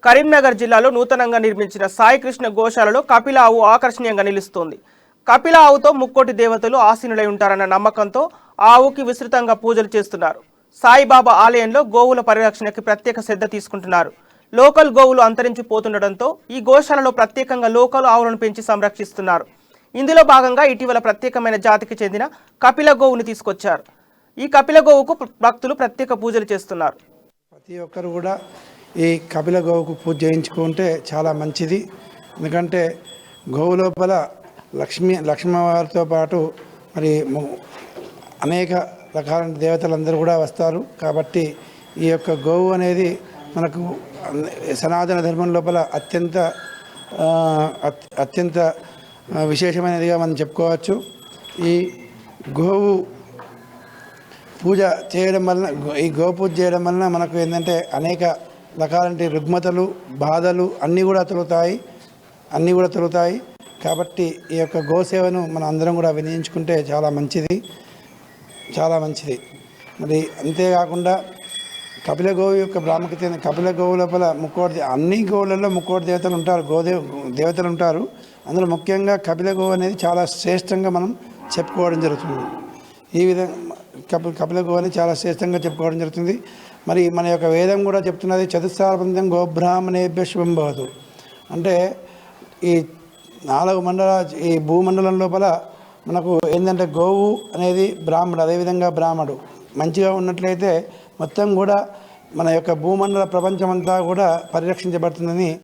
కరీంనగర్ జిల్లాలో నూతనంగా నిర్మించిన సాయికృష్ణ గోశాలలో కపిల ఆవు ఆకర్షణీయంగా నిలుస్తోంది. కపిల ఆవుతో ముక్కోటి దేవతలు ఆసీనులై ఉంటారన్న నమ్మకంతో ఆవుకి విస్తృతంగా పూజలు చేస్తున్నారు. సాయిబాబా ఆలయంలో గోవుల పరిరక్షణకి ప్రత్యేక శ్రద్ధ తీసుకుంటున్నారు. లోకల్ గోవులు అంతరించిపోతుండటంతో ఈ గోశాలలో ప్రత్యేకంగా లోకల్ ఆవులను పెంచి సంరక్షిస్తున్నారు. ఇందులో భాగంగా ఇటీవల ప్రత్యేకమైన జాతికి చెందిన కపిల గోవును తీసుకొచ్చారు. ఈ కపిల గోవుకు భక్తులు ప్రత్యేక పూజలు చేస్తున్నారు. ప్రతి ఒక్కరు కూడా ఈ కపిల గోవుకు పూజ చేయించుకుంటే చాలా మంచిది. ఎందుకంటే గోవు లోపల లక్ష్మీవారితో పాటు మరి అనేక రకాల దేవతలందరూ కూడా వస్తారు. కాబట్టి ఈ యొక్క గోవు అనేది మనకు సనాతన ధర్మం లోపల అత్యంత విశేషమైనదిగా మనం చెప్పుకోవచ్చు. ఈ గోవు పూజ చేయడం వలన, ఈ గోపూజ చేయడం వలన మనకు ఏంటంటే అనేక రకాలంటి రుగ్మతలు, బాధలు అన్నీ కూడా తొలుగుతాయి. కాబట్టి ఈ యొక్క గోసేవను మనం అందరం కూడా వినియోగించుకుంటే చాలా మంచిది. మరి అంతేకాకుండా కపిల గోవు యొక్క ప్రాముఖ్యత, కపిల గోవు లోపల అన్ని గోవులలో ముక్కోటి దేవతలు ఉంటారు. అందులో ముఖ్యంగా కపిల గోవు అనేది చాలా శ్రేష్టంగా మనం చెప్పుకోవడం జరుగుతుంది. ఈ విధంగా కపిల గోవు అనేది చాలా శ్రేష్టంగా చెప్పుకోవడం జరుగుతుంది. మరి మన యొక్క వేదం కూడా చెప్తున్నది, చతుస్సారపంతం గోబ్రాహ్మణేభ్య శుభం భవతు. అంటే ఈ 4 ఈ భూమండలం లోపల మనకు ఏంటంటే గోవు అనేది బ్రాహ్మడు, అదేవిధంగా బ్రాహ్మడు మంచిగా ఉన్నట్లయితే మొత్తం కూడా మన యొక్క భూమండల ప్రపంచమంతా కూడా పరిరక్షించబడుతుందని